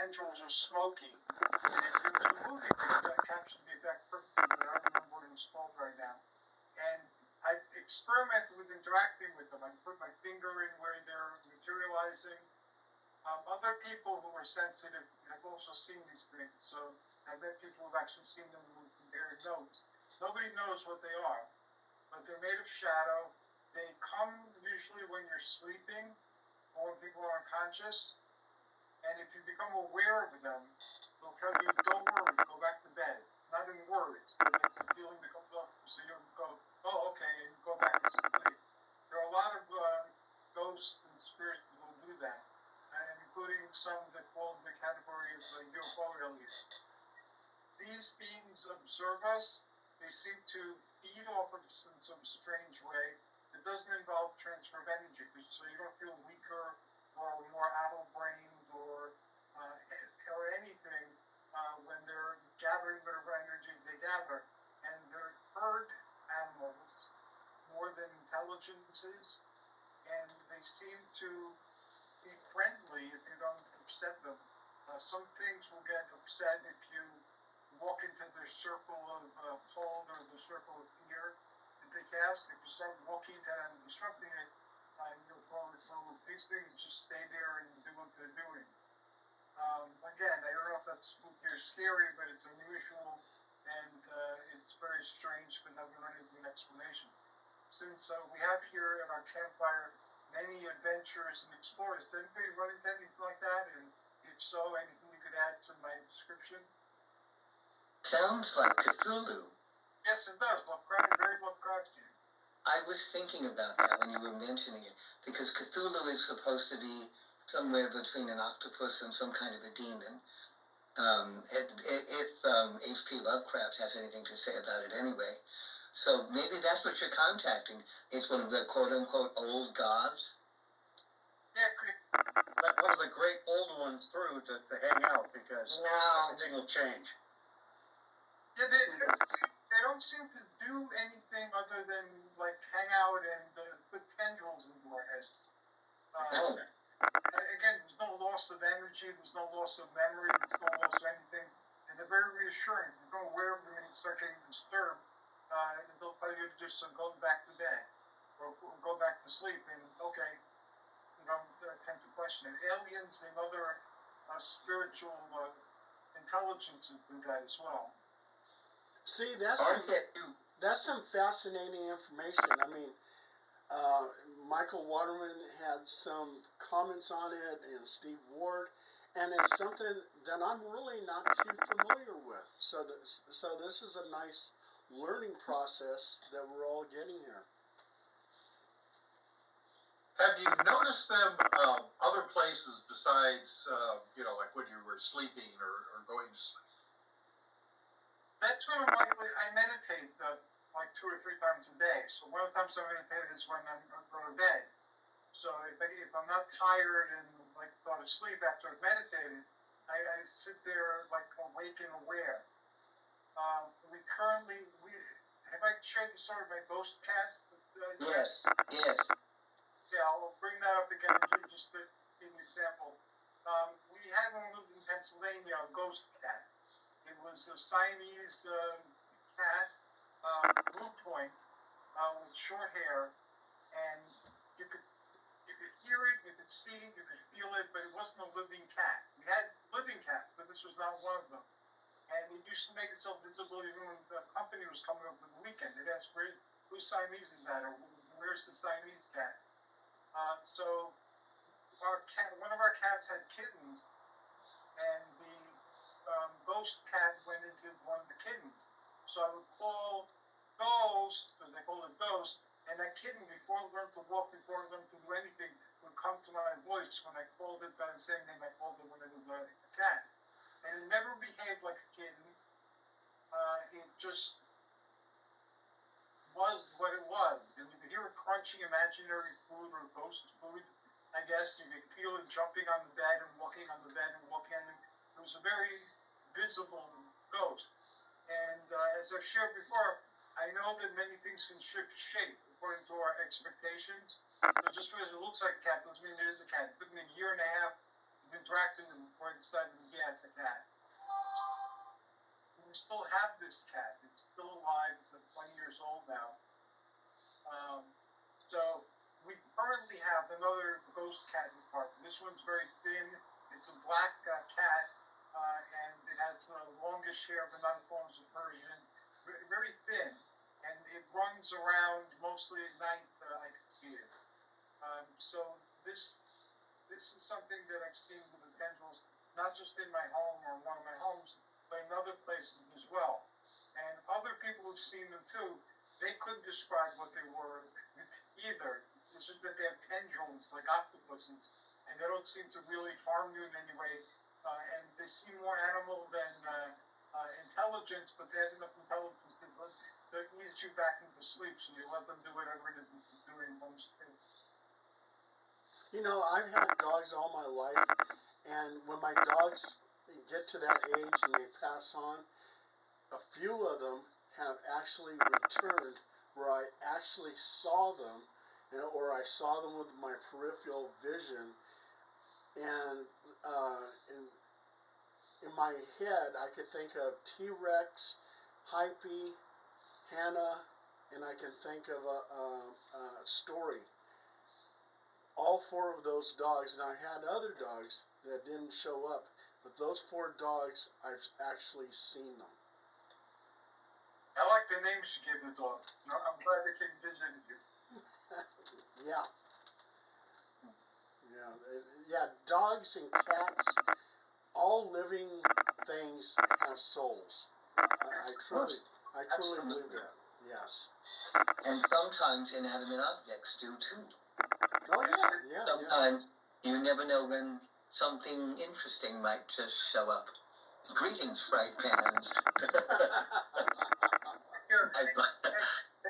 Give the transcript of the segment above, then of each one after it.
tendrils are smoky. And there was a movie that captured the effect perfectly, but I don't remember what it was called right now. And I experimented with interacting with them. I put my finger in where they're materializing. Other people who are sensitive have also seen these things. So I've met people who've actually seen them with compared notes. Nobody knows what they are, but they're made of shadow. They come usually when you're sleeping or when people are unconscious. And if you become aware of them, they'll tell you, don't worry, go back to bed. Not in words, but it's a feeling that comes up. So you go, oh, okay, and you go back to sleep. There are a lot of ghosts and spirits that will do that, and including some that fall in the category of UFO aliens. These beings observe us. They seem to feed off of us in some strange way. It doesn't involve transfer of energy, so you don't feel weaker or more addle-brained or anything when they're gathering whatever energies they gather. And they're herd animals more than intelligences, and they seem to be friendly if you don't upset them. Some things will get upset if you walk into their circle of cold or the circle of fear that they cast. If you start walking into that and disrupting it, you'll fall through. These things just stay there and do what they're doing. Again, I don't know if that's spooky or scary, but it's unusual and it's very strange, but never really an explanation. Since we have here at our campfire many adventurers and explorers, does anybody run into anything like that? And if so, anything you could add to my description? Sounds like Cthulhu. Yes, it does. Very Lovecraftian. I was thinking about that when you were mentioning it, because Cthulhu is supposed to be somewhere between an octopus and some kind of a demon. If H.P. Lovecraft has anything to say about it anyway. So maybe that's what you're contacting. It's one of the quote-unquote old gods. Yeah, let one of the great old ones through to hang out, because everything will change. Yeah, they don't seem to do anything other than like hang out and put tendrils into our heads. Again, there's no loss of energy, there's no loss of memory, there's no loss of anything, and they're very reassuring. If you're aware of them and you start getting disturbed, they'll tell you to just go back to bed or go back to sleep, and okay, you don't tend to question it. Aliens and other spiritual intelligences do that as well. See, that's some fascinating information. I mean, Michael Waterman had some comments on it, and Steve Ward, and it's something that I'm really not too familiar with. So this is a nice learning process that we're all getting here. Have you noticed them other places besides, like when you were sleeping or going to sleep? That's when I meditate like 2 or 3 times a day. So one of the times I meditate is when I'm going to bed. So if I'm not tired and like go to sleep after I've meditated, I sit there like awake and aware. Have I shared the story of my ghost cat? Yes. Yeah, I'll bring that up again just to give an example. We had one lived in Pennsylvania, a ghost cat. It was a Siamese cat, blue point, with short hair, and you could hear it, you could see it, you could feel it, but it wasn't a living cat. We had living cats, but this was not one of them. And it used to make itself visible even when the company was coming up with the weekend. It asked, whose Siamese is that, or where's the Siamese cat? So one of our cats had kittens, and the ghost cat went into one of the kittens. So I would call Ghost, because they call it Ghost, and that kitten, before it learned to walk, before it learned to do anything, would come to my voice when I called it by the same name I called it when it was a cat. And it never behaved like a kitten. It just was what it was. And you could hear it crunching imaginary food or ghost food, I guess. You could feel it jumping on the bed and walking on the bed and walking on it. It was a very visible ghost. And as I've shared before, I know that many things can shift shape according to our expectations. So just because it looks like a cat doesn't mean it is a cat. It took me a year and a half to interacting with him before I decided, yeah, it's a cat. And we still have this cat. It's still alive. It's 20 years old now. So we currently have another ghost cat in the park. This one's very thin. It's a black cat, and it has the longest hair of the 9 forms of Persian. Very thin, and it runs around mostly at night. I can see it. So this is something that I've seen with the tendrils, not just in my home or one of my homes, but in other places as well. And other people who've seen them too, they couldn't describe what they were either. It's just that they have tendrils like octopuses, and they don't seem to really harm you in any way. And they seem more animal than intelligent, but they have enough intelligence to ease you back into sleep, so you let them do whatever it is that they're doing most things. You know, I've had dogs all my life, and when my dogs get to that age and they pass on, a few of them have actually returned where I actually saw them, or I saw them with my peripheral vision, and in my head I could think of T-Rex, Hypey, Hannah, and I can think of a story. All 4 of those dogs, and I had other dogs that didn't show up, but those 4 dogs, I've actually seen them. I like the names you gave the dog. I'm glad they came visiting you. Yeah. Yeah, dogs and cats, all living things have souls. I truly believe that. Yes. And sometimes inanimate objects do too. Oh yeah. Sometimes you never know when something interesting might just show up. Greetings, fright fans. They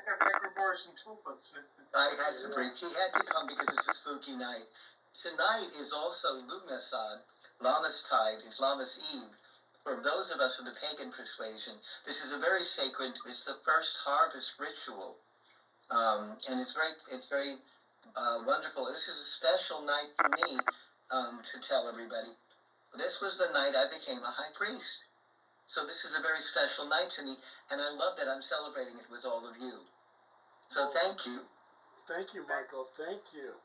have microboars and tulips. I had to break. He had to come because it's a spooky night. Tonight is also Lugnasad, Lamastide, is Lammas Eve. For those of us of the pagan persuasion, this is a very sacred, it's the first harvest ritual. And it's very wonderful. This is a special night for me to tell everybody. This was the night I became a high priest. So this is a very special night to me, and I love that I'm celebrating it with all of you. So thank you. Thank you, Michael. Thank you.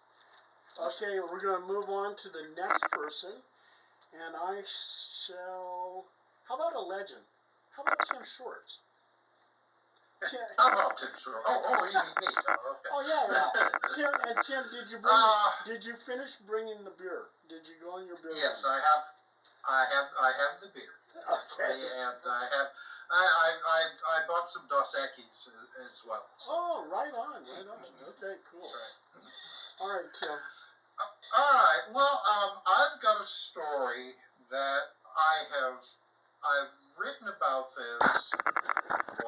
Okay, we're going to move on to the next person, and I shall... How about a legend? How about Tim Swartz? How about Tim Swartz? Oh, you mean me? Oh, okay. Oh yeah. Tim, did you finish bringing the beer? Did you go on your beer? Yes, I have the beer. Okay. And I bought some Dos Equis as well. So. Oh, right on. Okay, cool. Right. All right, Tim. All right. Well, I've got a story that I've written about this